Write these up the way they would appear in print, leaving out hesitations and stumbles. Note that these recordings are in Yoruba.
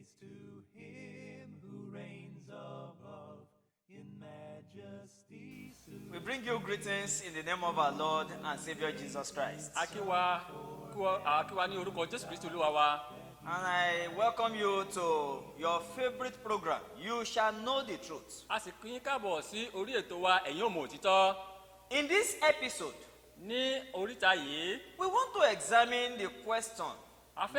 Praise to him who reigns above in majesty. We bring you greetings in the name of our Lord and Savior Jesus Christ. Akiwa ní orúkọ Jésù Kristi Olúwa wa. And I welcome you to your favorite program, You Shall Know the Truth. A sì kí yín káàbọ̀ sí orí ètò wa ẹ̀yin ò mọ̀ òtítọ́. In this episode, Ní oríta yìí, we want to examine the question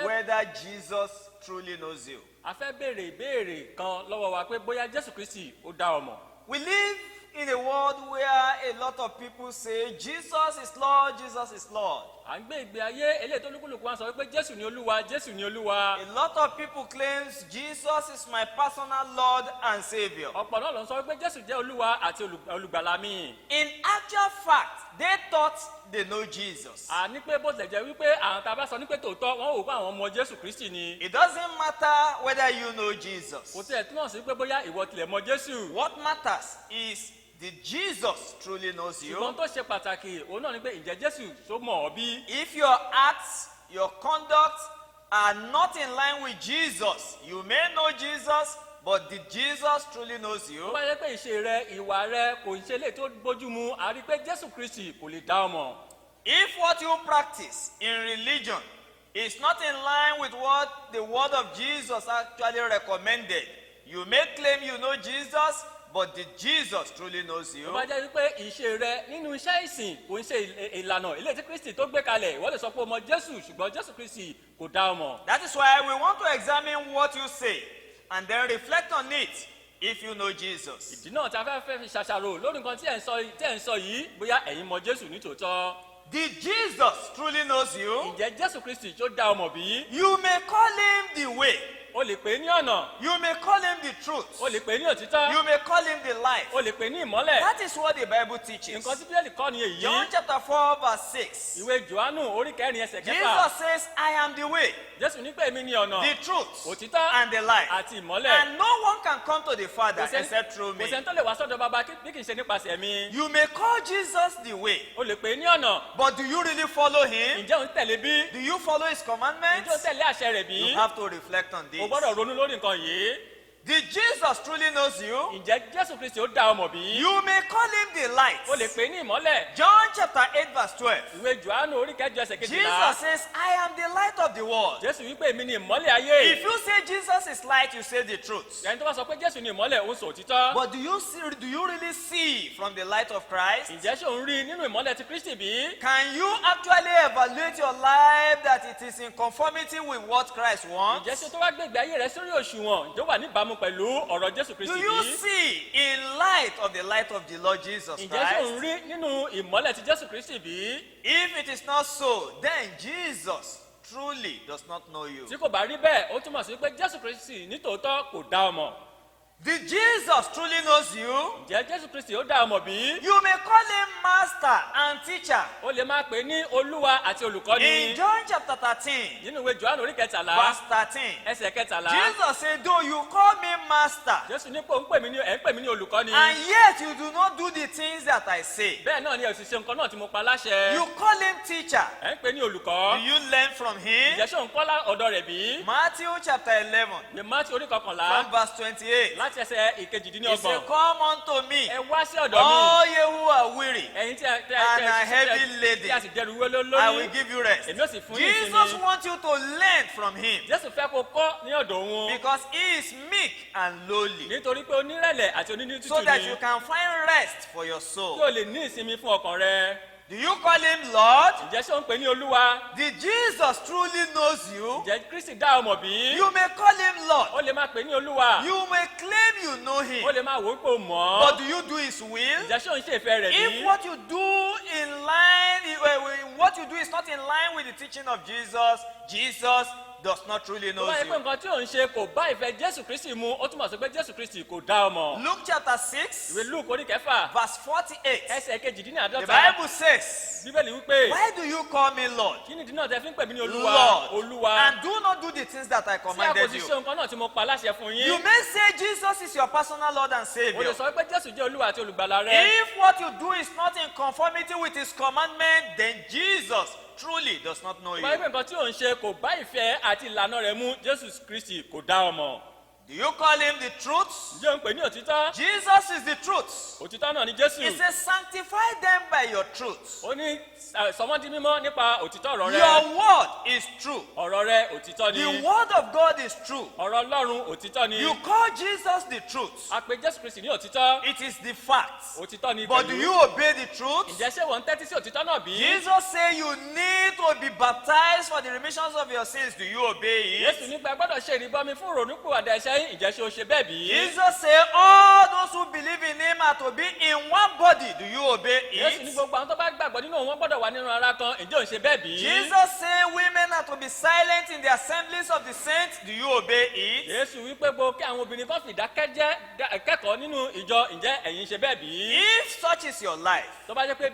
whether Jesus truly knows you. a fẹ́ béèrè ìbéèrè kan lọ́wọ́ wa pé bóyá Jésù Kristi ó dá ọ mọ̀. We live in a world where a lot of people say, Jesus is Lord, Jesus is Lord. À ń gbé ìgbé ayé eléyìí tó lúkúlùkù wá sọ pé Jésù ni Olúwa, Jésù ni Olúwa. A lot of people claims Jesus is my personal Lord and Savior. Ọ̀pọ̀ náà ló ń sọ pé Jésù jẹ́ Olúwa àti olùgbàlà mi. In actual fact, they thought they know Jesus. Àní pé bó tilẹ̀ jẹ́ wípé àwọn tá a bá sọ ní pé tòótọ́ wọ́n wò pé àwọn ọmọ Jésù Kristi ni. It doesn't matter whether you know Jesus. Kò tiẹ̀ túmọ̀ sí pé bóyá ìwọ tilẹ̀ mọ Jésù. What matters is, did Jesus truly knows you? Ṣùgbọ́n tó ṣe pàtàkì òun náà ni pé ǹjẹ́ Jésù tó mọ̀ ọ́ bí? If your acts, your conduct are not in line with Jesus, you may know Jesus, but did Jesus truly knows Tó you? bá yẹ pé ìṣe rẹ, ìwà rẹ kò ń ṣe lè tó bójú mu, a rí i pé Jésù Kristi kò lè dá ọ mọ̀. If what you practice in religion is not in line with what the word of Jesus actually recommended, you may claim you know Jesus, but did Jesus truly knows you? Tó bá jẹ́ wípé ìṣe rẹ nínú iṣẹ́ ìsìn kò ń ṣe ìlànà ilé tí Kristi tó gbé kalẹ̀, ìwọ lè sọ pé o mọ Jésù ṣùgbọ́n Jésù Kristi kò dá ọ mọ̀. That is why we want to examine what you say and then reflect on it if you know Jesus. Ìdí náà tí a fẹ́ fi ṣàṣàrò lórí nǹkan tí ẹ̀ ń sọ yìí bóyá ẹ̀yin mọ Jésù nítòótọ́. Did Jesus truly knows you? Ǹjẹ́ Jésù Kristi tó dá ọ mọ̀ bí? You may call him the way. O lè pè é ní ọ̀nà, You may call him the truth. o lè pè é ní òtítọ́, You may call him the life. o lè pè é ní ìmọ́lẹ̀. That is what the Bible teaches. Nǹkan tí Bíbélì kọ́ ni èyí. John chapter 4 verse 6. Ìwé Jòhánù orí kẹrin ẹsẹ̀ kẹfà. Jesus says, I am the way, Jésù ní pé èmi ni ọ̀nà, the truth, òtítọ́ and the life. àti ìmọ́lẹ̀. And no one can come to the Father Kò sẹ́ni- except through Kò me. sẹ́ni tó lè wá sọ́dọ̀ bàbá bí kì í ṣe nípasẹ̀ mi. You may call Jesus the way, O lè pè é ní ọ̀nà. but do you really follow him? Ǹjẹ́ ò ń tẹ̀lé bí? Do you follow his Ǹjẹ́ ò ń commandments? tẹ̀lé àṣẹ rẹ̀ bí? You have to reflect on O this. gbọ́dọ̀ ronú lórí nǹkan yìí. Did Jesus truly knows you? Ǹjẹ́ Jésù Kristi ó dá ọ mọ̀ bí? You may call him the light. O lè pè é ní ìmọ́lẹ̀. John chapter 8 verse 12. Ìwé Jòhánù orí kẹjọ ẹsẹ̀ Jesus kejìlá. says, I am the light of the world. Jésù wípé èmi ni ìmọ́lẹ̀ ayé. If you say Jesus is light, you say the truth. Ẹni tó bá sọ pé Jésù ni ìmọ́lẹ̀, ó ń sọ òtítọ́. But do you really see from the light of Christ? Ǹjẹ́ ṣé ò ń rí nínú ìmọ́lẹ̀ ti Kristi bí? Can you actually evaluate your life that it is in conformity with what Christ wants? Ǹjẹ́ ṣé tó wá gbé ìgbé ayé rẹ sórí òṣùwọ̀n ǹjẹ́ ó wà níbàámu pẹ̀lú ọ̀rọ̀ Jésù Do Kristi you bí? see in light of the light of the Lord Jesus Ǹjẹ́ ṣé ò ń Christ? rí nínú ìmọ́lẹ̀ ti Jésù Kristi bí? If it is not so, then Jesus truly does not know you. Tí kò bá rí bẹ́ẹ̀, ó túmọ̀ sí pé Jésù Kristi nítòótọ́ kò dá ọ mọ̀. Did Jesus truly knows you? Ǹjẹ́ Jésù Kristi ó dá ọ mọ̀ bí? You may call him master and teacher. Ó lè máa pè é ní Olúwa àti olùkọ́ni. In John chapter 13, Nínú ìwé Jòhánù orí kẹtàlá, verse 13, ẹsẹ̀ kẹtàlá, Jesus said, though you call me master, Jésù ní pé ẹ̀ ń pè mí ní olùkọ́ni. and yet you do not do the things that I say. Bẹ́ẹ̀ náà ni ẹ̀ sì ṣe nǹkan náà tí mo pa láṣẹ. You call him teacher. Ẹ̀ ń pè é ní Do olùkọ́. you learn from him? Ǹjẹ́ ṣé ò ń kọ́ ọ̀dọ̀ rẹ̀ bí? Matthew chapter 11, Ìwé Mátíù orí kọkànlá, from verse 28. láti ẹsẹ̀ He ìkejìdínlọ́gbọ̀n. said, come unto me, Ẹ wá sí ọ̀dọ̀ mi. all ye who are weary, Ẹ̀yin tí and are heavy laden, tí a sì dẹrù wé I will lórí. give you rest. Èmi ó sì fún ní Jesus ìsinmi. wants you to learn from him Jésù fẹ́ kó kọ́ ní ọ̀dọ̀ òun. because he is meek and lowly, Nítorí pé onírẹ̀lẹ̀ àti onínú so tútù that ni. you can find rest for your Kí soul. o lè ní ìsinmi fún ọkàn rẹ. Do you call him Lord? Ǹjẹ́ ṣé ò ń pè ní Olúwa? Did Jesus truly knows you? Ǹjẹ́ Kristi dá ọ mọ̀ bí? You may call him Lord. Ó lè máa pè ní Olúwa. You may claim you know Ó him. lè máa wò ó pé o mọ̀ But ọ́. do you do his will? Ǹjẹ́ ṣé ò ń ṣe ìfẹ́ rẹ̀ If bí? what you do in line, what you do is not in line with the teaching of Jesus, Jesus does not truly Tó know bá yẹ pé you. nǹkan tí ò ń ṣe kò bá ìfẹ́ Jésù Kristi mu, ó túmọ̀ sí pé Jésù Kristi kò dá ọ mọ̀. Luke chapter 6, Ìwé Lúùkù orí kẹfà, verse 48. ẹsẹ̀ The kejìdínláàdọ́ta. Bible says, Bíbélì wípé, why do you call me Lord? kí ni ìdí náà tẹ fi ń pè mí ní Olúwa? Lord. Olúwa. And do not do the things that I Tí a kò commanded sì you. ṣe nǹkan náà tí mo pa láṣẹ fún You yín. may say Jesus is your personal Lord and O lè Savior. sọ pé Jésù jẹ́ Olúwa àti olùgbàlà rẹ. If what you do is not in conformity with his commandment, then Jesus truly does not know tó bá yẹ pé you, nǹkan tí ò ń ṣe kò bá ìfẹ́ àti ìlànà rẹ̀ mu Jésù Kristi kò dá ọ mọ̀. do you call him the truth? ǹjẹ́ ò ń pè ní òtítọ́? Jesus is the truth. òtítọ́ náà ni Jésù. He says, sanctify them by your truth. ó ní sọ wọ́n di mímọ́ nípa òtítọ́ ọ̀rọ̀ rẹ. Your word is true. ọ̀rọ̀ rẹ òtítọ́ ni. The word of God is true. ọ̀rọ̀ Ọlọ́run òtítọ́ ni. You call Jesus the truth. a pè Jésù Kristi ní òtítọ́. It is the fact. òtítọ́ ni But do you obey the truth? ǹjẹ́ ṣé wọ́n ń tẹ́tí sí òtítọ́ náà bí? Jesus said you need to be baptized for the remissions of your sins. Do you obey Jésù it? nípa gbọ́dọ̀ ṣe ìrìbọmi fún ìrònúpìwàdà ẹ̀ṣẹ̀ yín ǹjẹ́ ṣé o ṣe bẹ́ẹ̀ bí? Jesus said all those who believe in him are to be in one body. Do you obey Jésù ní it? gbogbo àwọn tó bá gbàgbọ́ nínú òun wọ́n gbọ́dọ̀ wà nínú ara kan ǹjẹ́ ò ń ṣe bẹ́ẹ̀ bí? Jesus said women are to be silent in the assemblies of the saints. Do you obey it? Jésù wípé gbogbo kí àwọn obìnrin kan fìdákẹ́jẹ́ kẹ́kọ̀ọ́ nínú ìjọ ǹjẹ́ ẹ̀yin ṣe bẹ́ẹ̀ bí? If such is your life, tó bá jẹ́ pé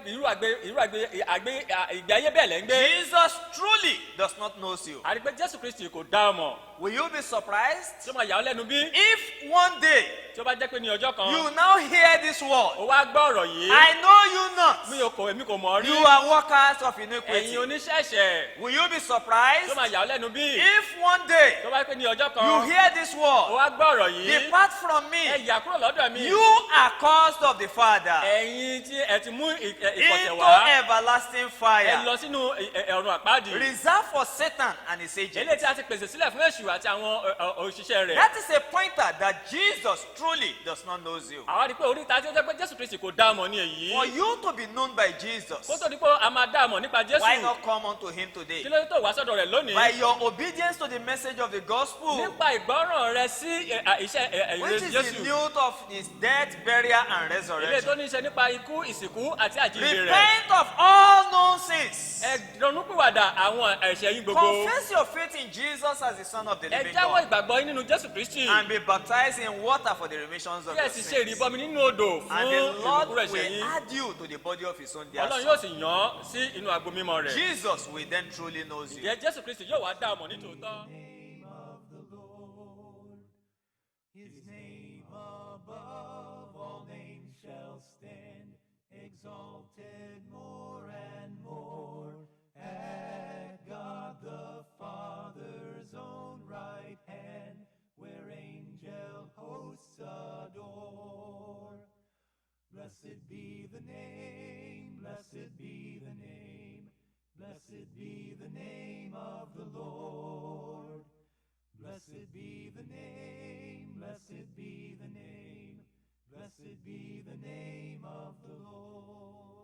ìgbé ayé bẹ́ẹ̀ lẹ́ ń gbé. Jesus truly does not know you. a rí pé Jésù Kristi kò dá ọ mọ̀. Will you be surprised tí ó máa yà ọ́ lẹ́nu bí? if one day tí ó bá jẹ́ pé ní ọjọ́ kan you now hear this word? ó wá gbọ́ ọ̀rọ̀ yìí. I know you not. èmi kò mọ̀ ọ́ rí. You are workers of ẹ̀yin iniquity. oníṣẹ̀ṣẹ̀. Will you be tí surprised ó máa yà ọ́ lẹ́nu bí? if one day tó bá jẹ́ pé ní ọjọ́ kan you hear this ó word? wá gbọ́ ọ̀rọ̀ yìí. Depart from ẹ me. yà kúrò lọ́dọ̀ mi. You are caused of the Father ẹ̀yin tí ẹ ti mú ìkọ̀sẹ̀ into wá. everlasting ẹ fire, lọ sínú ọ̀run àpáàdì. reserved for Satan and his eléyìí agents. tí a ti pèsè sílẹ̀ fún èṣù àti àwọn òṣìṣẹ́ rẹ̀. That is a pointer that Jesus truly does not know you. àwa rí i pé oríta tí ó jẹ́ pé Jésù Kristi kò dá ọmọ ní èyí. For you to be known by Jesus, kó tó di pé a máa dá ọmọ nípa Jésù. why not come unto him today? kí ló dé tó wá sọ́dọ̀ rẹ̀ lónìí? By your obedience to the message of the gospel, nípa ìgbọ́ràn rẹ sí iṣẹ́ which ìrere is the Jésù. news of his death, burial, and ilé resurrection. tó ní í ṣe nípa ikú ìsìnkú àti àjíǹde rẹ̀. Repent of all known sins. ẹ ronúpìwàdà àwọn ẹ̀ṣẹ̀ yín gbogbo. Confess your faith in Jesus as the Son of the ẹ living jáwọ́ God, ìgbàgbọ́ yín nínú Jésù Kristi. and be baptized in water for the remissions of kí ẹ your sì ṣe sins. ìrìbọmi nínú odò fún And the Lord ìrúkúrò ẹ̀ṣẹ̀ will yín. add you to the body of his own dear Ọlọ́run yóò Son. sì yàn án sí inú agbo mímọ́ rẹ̀. Jesus will then truly know you. ìjẹ́ Jésù Kristi yóò wá dá ọmọ ní tòótọ́. Name of the Lord, his name above all names shall stand, exalted more and more at God the Father's own right hand, where angel hosts adore. Blessed be the name, blessed be the name, blessed be the name of the Lord. Blessed be the name, blessed be the name, blessed be the name of the Lord.